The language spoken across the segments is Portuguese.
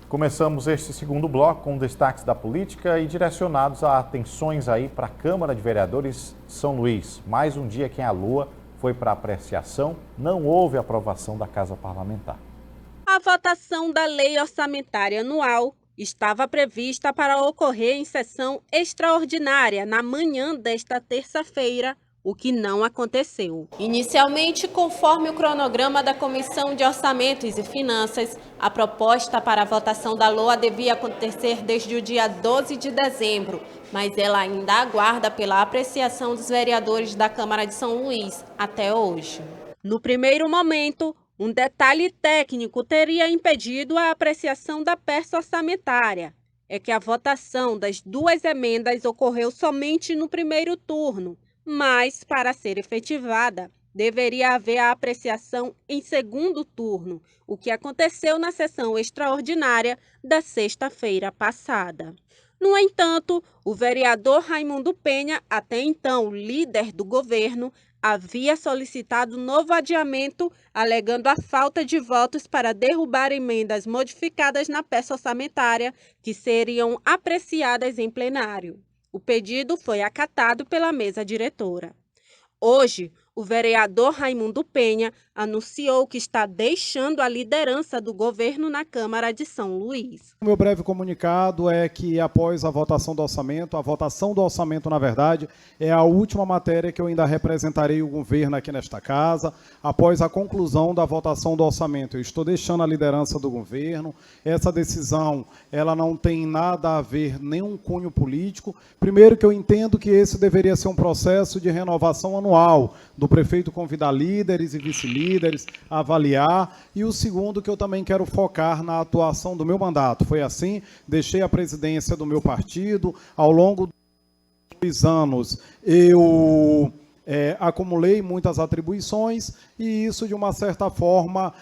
Começamos este segundo bloco com destaques da política e direcionados a atenções aí para a Câmara de Vereadores São Luís. Mais um dia que a Lua foi para apreciação, não houve aprovação da Casa Parlamentar. A votação da Lei Orçamentária Anual estava prevista para ocorrer em sessão extraordinária na manhã desta terça-feira, o que não aconteceu. Inicialmente, conforme o cronograma da Comissão de Orçamentos e Finanças, a proposta para a votação da LOA devia acontecer desde o dia 12 de dezembro, mas ela ainda aguarda pela apreciação dos vereadores da Câmara de São Luís até hoje. No primeiro momento, um detalhe técnico teria impedido a apreciação da peça orçamentária. É que a votação das duas emendas ocorreu somente no primeiro turno, mas, para ser efetivada, deveria haver a apreciação em segundo turno, o que aconteceu na sessão extraordinária da sexta-feira passada. No entanto, o vereador Raimundo Penha, até então líder do governo, havia solicitado novo adiamento, alegando a falta de votos para derrubar emendas modificadas na peça orçamentária, que seriam apreciadas em plenário. O pedido foi acatado pela mesa diretora. Hoje, o vereador Raimundo Penha anunciou que está deixando a liderança do governo na Câmara de São Luís. O meu breve comunicado é que, após a votação do orçamento, na verdade, é a última matéria que eu ainda representarei o governo aqui nesta casa. Após a conclusão da votação do orçamento, eu estou deixando a liderança do governo. Essa decisão, ela não tem nada a ver, nenhum cunho político. Primeiro, que eu entendo que esse deveria ser um processo de renovação anual, do prefeito convidar líderes e vice-líderes a avaliar, e o segundo, que eu também quero focar na atuação do meu mandato. Foi assim, deixei a presidência do meu partido, ao longo dos anos eu acumulei muitas atribuições e isso, de uma certa forma,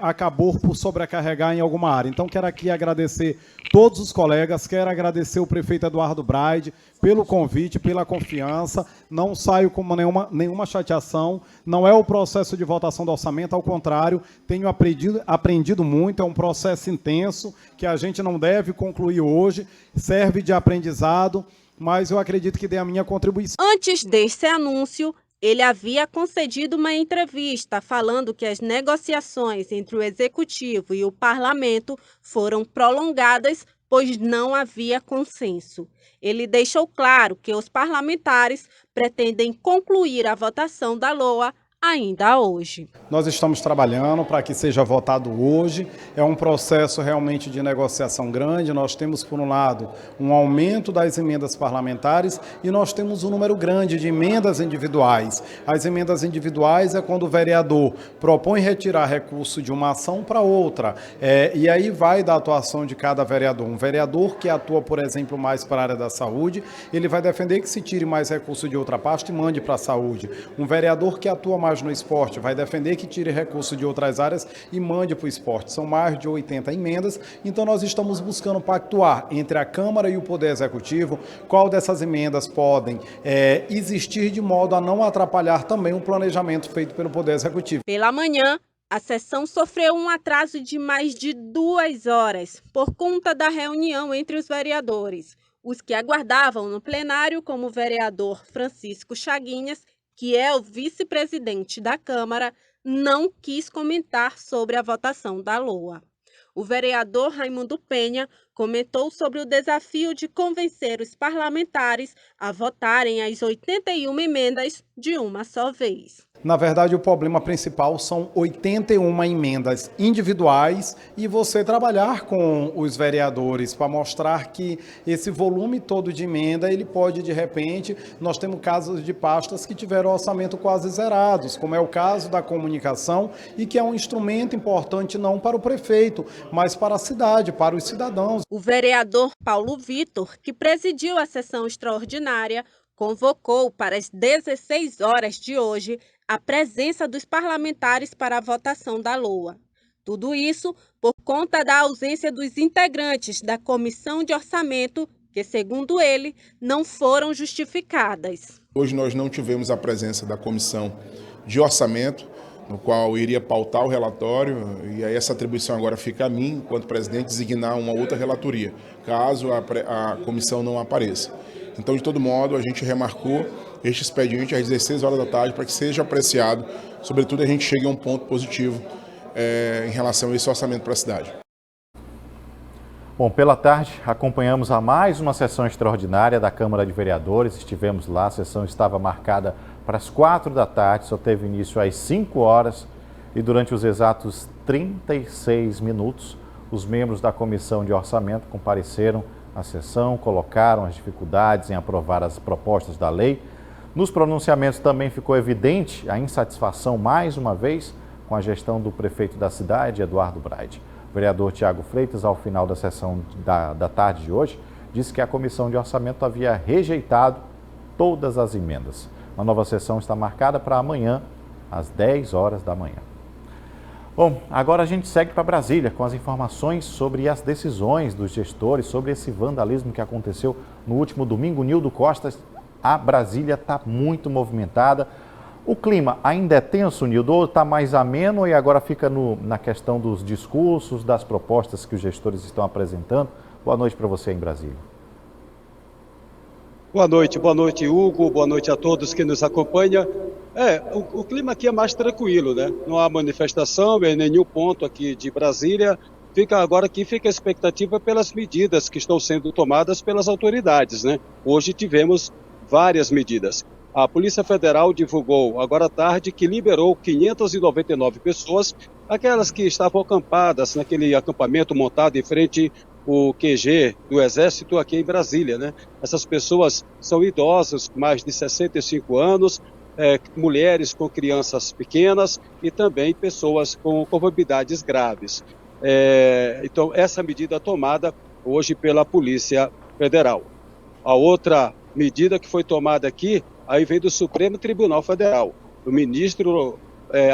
acabou por sobrecarregar em alguma área. Então, quero aqui agradecer todos os colegas, quero agradecer o prefeito Eduardo Braide pelo convite, pela confiança. Não saio com nenhuma chateação, não é o processo de votação do orçamento, ao contrário, tenho aprendido muito, é um processo intenso que a gente não deve concluir hoje, serve de aprendizado, mas eu acredito que dê a minha contribuição. Antes desse anúncio, ele havia concedido uma entrevista falando que as negociações entre o Executivo e o Parlamento foram prolongadas, pois não havia consenso. Ele deixou claro que os parlamentares pretendem concluir a votação da LOA ainda hoje. Nós estamos trabalhando para que seja votado hoje. É um processo realmente de negociação grande. Nós temos, por um lado, um aumento das emendas parlamentares e nós temos um número grande de emendas individuais. As emendas individuais é quando o vereador propõe retirar recurso de uma ação para outra. E aí vai da atuação de cada vereador. Um vereador que atua, por exemplo, mais para a área da saúde, ele vai defender que se tire mais recurso de outra pasta e mande para a saúde. Um vereador que atua mais no esporte vai defender que tire recurso de outras áreas e mande para o esporte. São mais de 80 emendas, então nós estamos buscando pactuar entre a Câmara e o Poder Executivo qual dessas emendas podem existir de modo a não atrapalhar também o planejamento feito pelo Poder Executivo. Pela manhã, a sessão sofreu um atraso de mais de 2 horas por conta da reunião entre os vereadores. Os que aguardavam no plenário, como o vereador Francisco Chaguinhas, que é o vice-presidente da Câmara, não quis comentar sobre a votação da LOA. O vereador Raimundo Penha comentou sobre o desafio de convencer os parlamentares a votarem as 81 emendas de uma só vez. Na verdade, o problema principal são 81 emendas individuais e você trabalhar com os vereadores para mostrar que esse volume todo de emenda, ele pode, de repente, nós temos casos de pastas que tiveram orçamento quase zerados, como é o caso da comunicação, e que é um instrumento importante não para o prefeito, mas para a cidade, para os cidadãos. O vereador Paulo Vitor, que presidiu a sessão extraordinária, convocou para as 16 horas de hoje a presença dos parlamentares para a votação da LOA. Tudo isso por conta da ausência dos integrantes da Comissão de Orçamento, que, segundo ele, não foram justificadas. Hoje nós não tivemos a presença da Comissão de Orçamento. no qual iria pautar o relatório, e aí essa atribuição agora fica a mim, enquanto presidente, designar uma outra relatoria, caso a comissão não apareça. Então, de todo modo, a gente remarcou este expediente às 16 horas da tarde para que seja apreciado, sobretudo a gente chegue a um ponto positivo em relação a esse orçamento para a cidade. Bom, pela tarde acompanhamos a mais uma sessão extraordinária da Câmara de Vereadores. Estivemos lá, a sessão estava marcada para as 4 da tarde, só teve início às 5 horas e durante os exatos 36 minutos, os membros da Comissão de Orçamento compareceram à sessão, colocaram as dificuldades em aprovar as propostas da lei. Nos pronunciamentos também ficou evidente a insatisfação, mais uma vez, com a gestão do prefeito da cidade, Eduardo Braide. O vereador Tiago Freitas, ao final da sessão da tarde de hoje, disse que a Comissão de Orçamento havia rejeitado todas as emendas. A nova sessão está marcada para amanhã, às 10 horas da manhã. Bom, agora a gente segue para Brasília com as informações sobre as decisões dos gestores sobre esse vandalismo que aconteceu no último domingo. Nildo Costa, a Brasília está muito movimentada. O clima ainda é tenso, Nildo, ou está mais ameno e agora fica na questão dos discursos, das propostas que os gestores estão apresentando? Boa noite para você em Brasília. Boa noite, Hugo, boa noite a todos que nos acompanham. O clima aqui é mais tranquilo, né? Não há manifestação em nenhum ponto aqui de Brasília. Agora aqui fica a expectativa pelas medidas que estão sendo tomadas pelas autoridades, né? Hoje tivemos várias medidas. A Polícia Federal divulgou agora à tarde que liberou 599 pessoas, aquelas que estavam acampadas naquele acampamento montado em frente o QG do Exército aqui em Brasília, né? Essas pessoas são idosas, mais de 65 anos, mulheres com crianças pequenas e também pessoas com comorbidades graves. Então, essa medida tomada hoje pela Polícia Federal. A outra medida que foi tomada aqui, aí vem do Supremo Tribunal Federal. O ministro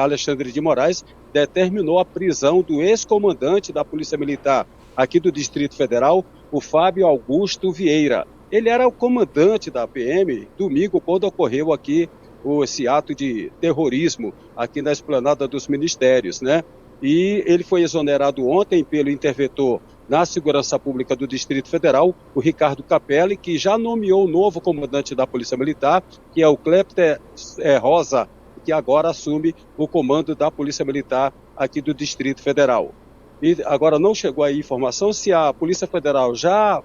Alexandre de Moraes determinou a prisão do ex-comandante da Polícia Militar aqui do Distrito Federal, o Fábio Augusto Vieira. Ele era o comandante da PM domingo, quando ocorreu aqui esse ato de terrorismo aqui na esplanada dos ministérios, né? E ele foi exonerado ontem pelo interventor na Segurança Pública do Distrito Federal, o Ricardo Capelli, que já nomeou o novo comandante da Polícia Militar, que é o Clepter Rosa, que agora assume o comando da Polícia Militar aqui do Distrito Federal. E agora não chegou aí informação se a Polícia Federal já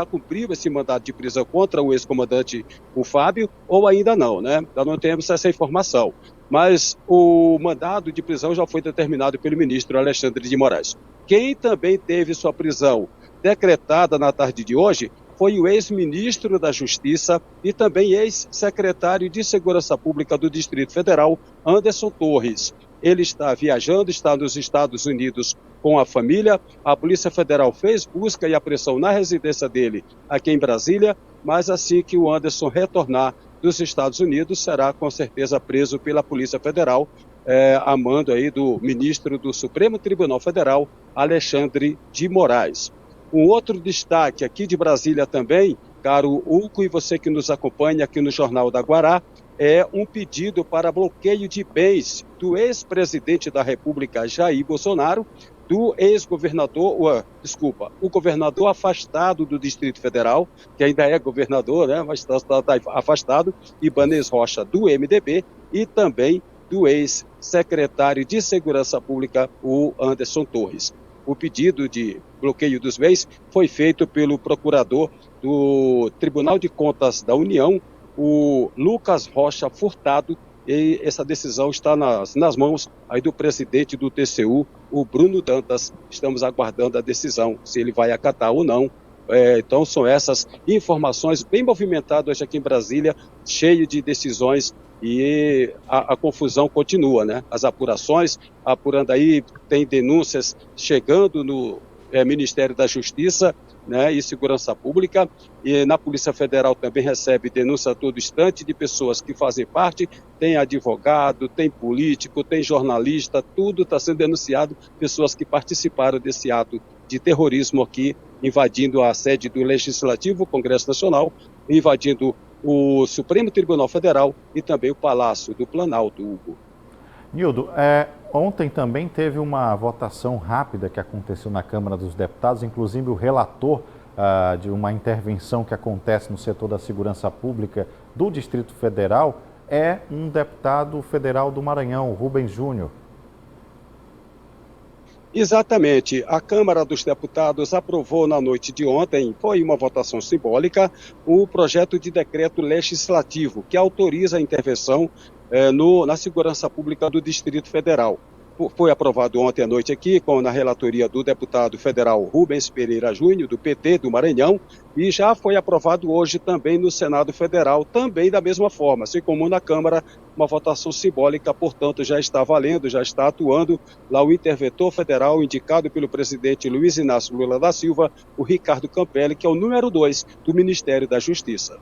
cumpriu esse mandado de prisão contra o ex-comandante, o Fábio, ou ainda não, né? Nós não temos essa informação. Mas o mandado de prisão já foi determinado pelo ministro Alexandre de Moraes. Quem também teve sua prisão decretada na tarde de hoje foi o ex-ministro da Justiça e também ex-secretário de Segurança Pública do Distrito Federal, Anderson Torres. Ele está viajando, está nos Estados Unidos com a família. A Polícia Federal fez busca e apreensão na residência dele aqui em Brasília, mas assim que o Anderson retornar dos Estados Unidos, será com certeza preso pela Polícia Federal, a mando aí do ministro do Supremo Tribunal Federal, Alexandre de Moraes. Um outro destaque aqui de Brasília também, caro Hugo e você que nos acompanha aqui no Jornal da Guará, é um pedido para bloqueio de bens do ex-presidente da República, Jair Bolsonaro, do ex-governador, o governador afastado do Distrito Federal, que ainda é governador, né, mas está afastado, Ibanez Rocha, do MDB, e também do ex-secretário de Segurança Pública, o Anderson Torres. O pedido de bloqueio dos bens foi feito pelo procurador do Tribunal de Contas da União, o Lucas Rocha Furtado, e essa decisão está nas mãos aí do presidente do TCU, o Bruno Dantas. Estamos aguardando a decisão, se ele vai acatar ou não. Então são essas informações bem movimentadas aqui em Brasília, cheio de decisões, e a confusão continua, né? As apurações, apurando aí, tem denúncias chegando no Ministério da Justiça, né, e Segurança Pública, e na Polícia Federal também recebe denúncia a todo instante de pessoas que fazem parte, tem advogado, tem político, tem jornalista, tudo está sendo denunciado, pessoas que participaram desse ato de terrorismo aqui, invadindo a sede do Legislativo, Congresso Nacional, invadindo o Supremo Tribunal Federal e também o Palácio do Planalto, Hugo. Nildo, ontem também teve uma votação rápida que aconteceu na Câmara dos Deputados, inclusive o relator de uma intervenção que acontece no setor da segurança pública do Distrito Federal é um deputado federal do Maranhão, Rubens Júnior. Exatamente. A Câmara dos Deputados aprovou na noite de ontem, foi uma votação simbólica, o projeto de decreto legislativo que autoriza a intervenção na segurança pública do Distrito Federal. Foi aprovado ontem à noite aqui, na relatoria do deputado federal Rubens Pereira Júnior, do PT do Maranhão, e já foi aprovado hoje também no Senado Federal, também da mesma forma, assim como na Câmara, uma votação simbólica, portanto, já está valendo, já está atuando lá o interventor federal indicado pelo presidente Luiz Inácio Lula da Silva, o Ricardo Campelli, que é o número 2 do Ministério da Justiça.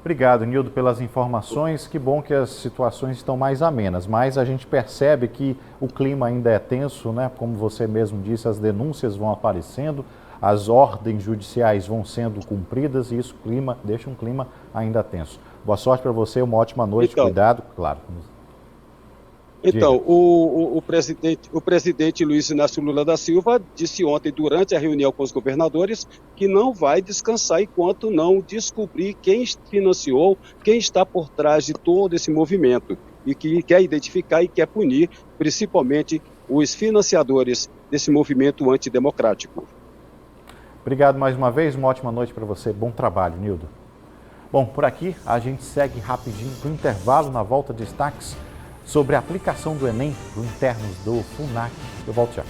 Obrigado, Nildo, pelas informações. Que bom que as situações estão mais amenas, mas a gente percebe que o clima ainda é tenso, né? Como você mesmo disse, as denúncias vão aparecendo, as ordens judiciais vão sendo cumpridas e isso deixa um clima ainda tenso. Boa sorte para você, uma ótima noite, cuidado, claro. Então, o presidente Luiz Inácio Lula da Silva disse ontem, durante a reunião com os governadores, que não vai descansar enquanto não descobrir quem financiou, quem está por trás de todo esse movimento e que quer identificar e quer punir, principalmente, os financiadores desse movimento antidemocrático. Obrigado mais uma vez, uma ótima noite para você. Bom trabalho, Nildo. Bom, por aqui a gente segue rapidinho para o intervalo. Na volta, destaques sobre a aplicação do Enem para internos do FUNAC. Eu volto já.